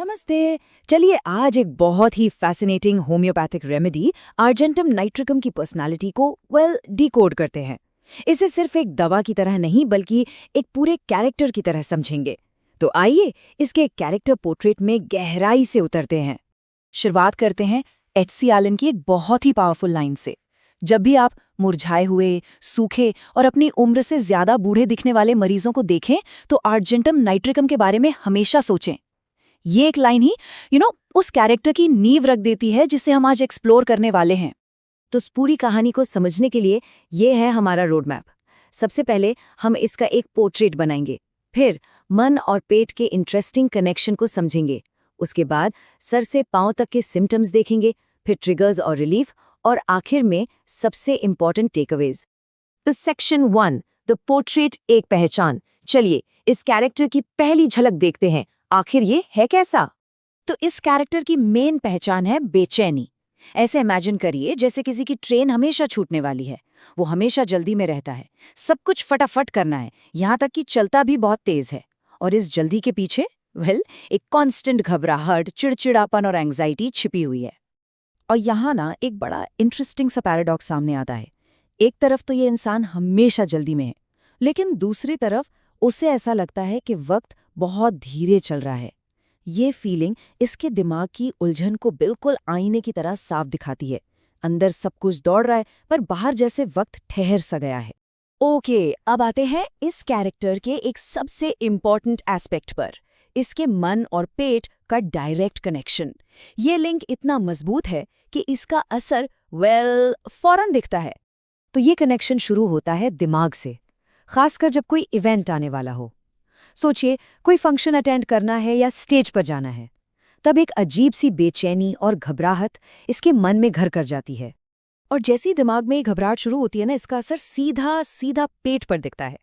नमस्ते। चलिए आज एक बहुत ही fascinating homeopathic remedy argentum nitricum की पर्सनालिटी को डिकोड करते हैं। इसे सिर्फ एक दवा की तरह नहीं बल्कि एक पूरे कैरेक्टर की तरह समझेंगे। तो आइए इसके कैरेक्टर पोर्ट्रेट में गहराई से उतरते हैं। शुरुआत करते हैं एच.सी. एलन की एक बहुत ही पावरफुल लाइन से। जब भी आप मुरझाए हुए, सूखे और अपनी उम्र से ज्यादा बूढ़े दिखने वाले मरीजों को देखें तो आर्जेंटम नाइट्रिकम के बारे में हमेशा सोचें। ये एक लाइन ही उस कैरेक्टर की नींव रख देती है जिसे हम आज एक्सप्लोर करने वाले हैं। तो इस पूरी कहानी को समझने के लिए ये है हमारा रोड मैप। सबसे पहले हम इसका एक पोर्ट्रेट बनाएंगे, फिर मन और पेट के इंटरेस्टिंग कनेक्शन को समझेंगे। उसके बाद सर से पांव तक के सिम्टम्स देखेंगे, फिर ट्रिगर्स और रिलीफ, और आखिर में सबसे इंपॉर्टेंट टेकअवेज। तो सेक्शन 1, द पोर्ट्रेट, एक पहचान। चलिए इस कैरेक्टर की पहली झलक देखते हैं। आखिर ये है कैसा? तो इस कैरेक्टर की मेन पहचान है बेचैनी। ऐसे इमेजिन करिए जैसे किसी की ट्रेन हमेशा छूटने वाली है। वो हमेशा जल्दी में रहता है, सब कुछ फटाफट करना है, यहाँ तक कि चलता भी बहुत तेज है। और इस जल्दी के पीछे एक कांस्टेंट घबराहट, चिड़चिड़ापन और एंग्जाइटी छिपी हुई है। और यहाँ ना एक बड़ा इंटरेस्टिंग सा पैराडॉक्स सामने आता है। एक तरफ तो ये इंसान हमेशा जल्दी में है, लेकिन दूसरी तरफ उसे ऐसा लगता है कि वक्त बहुत धीरे चल रहा है। ये फीलिंग इसके दिमाग की उलझन को बिल्कुल आईने की तरह साफ दिखाती है। अंदर सब कुछ दौड़ रहा है पर बाहर जैसे वक्त ठहर सा गया है। ओके, अब आते हैं इस कैरेक्टर के एक सबसे इम्पॉर्टेंट एस्पेक्ट पर, इसके मन और पेट का डायरेक्ट कनेक्शन। ये लिंक इतना मजबूत है कि इसका असर फौरन दिखता है। तो ये कनेक्शन शुरू होता है दिमाग से, खासकर जब कोई इवेंट आने वाला हो। सोचिए कोई फंक्शन अटेंड करना है या स्टेज पर जाना है, तब एक अजीब सी बेचैनी और घबराहट इसके मन में घर कर जाती है। और जैसे ही दिमाग में घबराहट शुरू होती है ना, इसका असर सीधा सीधा पेट पर दिखता है।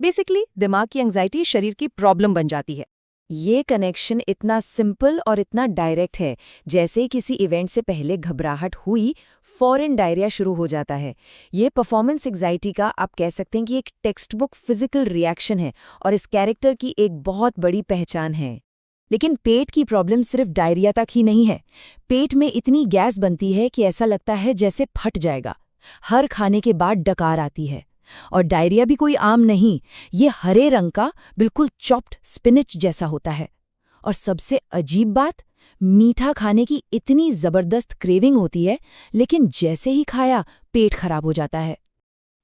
बेसिकली दिमाग की एंग्जाइटी शरीर की प्रॉब्लम बन जाती है। ये कनेक्शन इतना सिंपल और इतना डायरेक्ट है, जैसे किसी इवेंट से पहले घबराहट हुई, फौरन डायरिया शुरू हो जाता है। ये परफॉर्मेंस एंग्जाइटी का आप कह सकते हैं कि एक टेक्स्ट बुक फिजिकल रिएक्शन है और इस कैरेक्टर की एक बहुत बड़ी पहचान है। लेकिन पेट की प्रॉब्लम सिर्फ डायरिया तक ही नहीं है। पेट में इतनी गैस बनती है कि ऐसा लगता है जैसे फट जाएगा। हर खाने के बाद डकार आती है। और डायरिया भी कोई आम नहीं, ये हरे रंग का बिल्कुल चॉप्ड स्पिनच जैसा होता है। और सबसे अजीब बात, मीठा खाने की इतनी जबरदस्त क्रेविंग होती है, लेकिन जैसे ही खाया पेट खराब हो जाता है।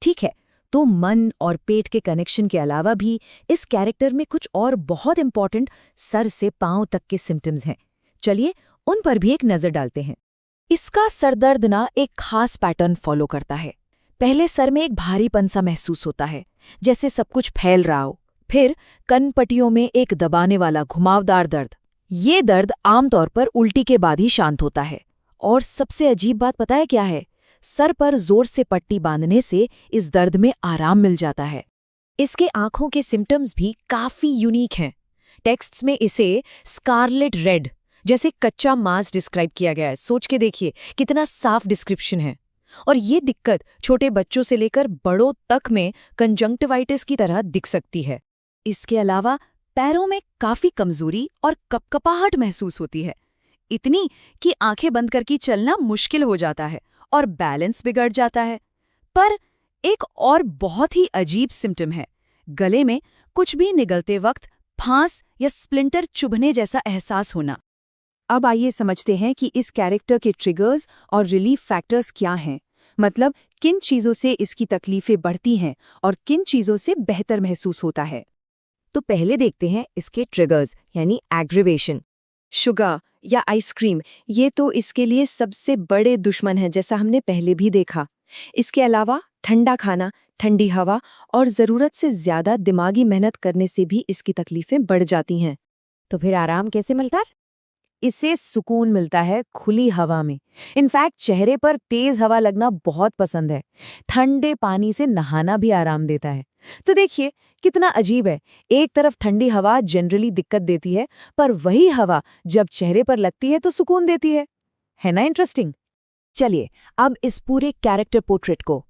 ठीक है, तो मन और पेट के कनेक्शन के अलावा भी इस कैरेक्टर में कुछ और बहुत इंपॉर्टेंट सर से पांव तक के सिम्टम्स हैं। चलिए उन पर भी एक नजर डालते हैं। इसका सरदर्द ना एक खास पैटर्न फॉलो करता है। पहले सर में एक भारीपन सा महसूस होता है, जैसे सब कुछ फैल रहा हो। फिर कनपट्टियों में एक दबाने वाला घुमावदार दर्द। ये दर्द आमतौर पर उल्टी के बाद ही शांत होता है। और सबसे अजीब बात पता है क्या है? सर पर जोर से पट्टी बांधने से इस दर्द में आराम मिल जाता है। इसके आंखों के सिम्टम्स भी काफी यूनिक हैं। टेक्स्ट्स में इसे स्कारलेट रेड जैसे कच्चा मांस डिस्क्राइब किया गया है। सोच के देखिए कितना साफ डिस्क्रिप्शन है। और ये दिक्कत छोटे बच्चों से लेकर बड़ों तक में कंजंक्टिवाइटिस की तरह दिख सकती है। इसके अलावा पैरों में काफी कमजोरी और कपकपाहट महसूस होती है, इतनी कि आंखें बंद करके चलना मुश्किल हो जाता है और बैलेंस बिगड़ जाता है। पर एक और बहुत ही अजीब सिम्टम है, गले में कुछ भी निगलते वक्त फांस या स्प्लिंटर चुभने जैसा एहसास होना। अब आइए समझते हैं कि इस कैरेक्टर के ट्रिगर्स और रिलीफ फैक्टर्स क्या हैं, मतलब किन चीज़ों से इसकी तकलीफें बढ़ती हैं और किन चीज़ों से बेहतर महसूस होता है। तो पहले देखते हैं इसके ट्रिगर्स यानी एग्रीवेशन। शुगर या आइसक्रीम, ये तो इसके लिए सबसे बड़े दुश्मन हैं, जैसा हमने पहले भी देखा। इसके अलावा ठंडा खाना, ठंडी हवा और ज़रूरत से ज़्यादा दिमागी मेहनत करने से भी इसकी तकलीफें बढ़ जाती हैं। तो फिर आराम कैसे मिलता है? इसे सुकून मिलता है खुली हवा में। इनफैक्ट चेहरे पर तेज हवा लगना बहुत पसंद है। ठंडे पानी से नहाना भी आराम देता है। तो देखिए कितना अजीब है, एक तरफ ठंडी हवा जनरली दिक्कत देती है, पर वही हवा जब चेहरे पर लगती है तो सुकून देती है ना इंटरेस्टिंग? चलिए अब इस पूरे कैरेक्टर पोर्ट्रेट को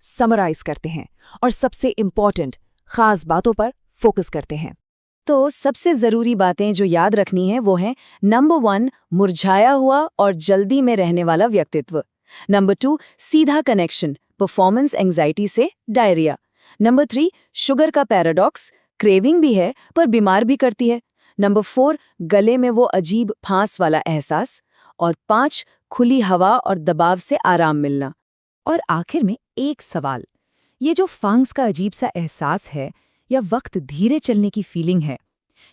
समराइज करते हैं और सबसे इंपॉर्टेंट खास बातों पर फोकस करते हैं। तो सबसे ज़रूरी बातें जो याद रखनी है वो हैं नंबर 1 मुरझाया हुआ और जल्दी में रहने वाला व्यक्तित्व, नंबर 2 सीधा कनेक्शन परफॉर्मेंस एंजाइटी से डायरिया, नंबर 3 शुगर का पैराडॉक्स क्रेविंग भी है पर बीमार भी करती है, नंबर 4 गले में वो अजीब फांस वाला एहसास और 5 खुली हवा और दबाव से आराम मिलना। और आखिर में एक सवाल, ये जो फांग्स का अजीब सा एहसास है या वक्त धीरे चलने की फीलिंग है,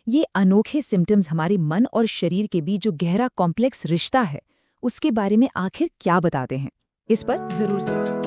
ये अनोखे सिम्टम्स हमारे मन और शरीर के बीच जो गहरा कॉम्प्लेक्स रिश्ता है उसके बारे में आखिर क्या बताते हैं? इस पर जरूर सोचें।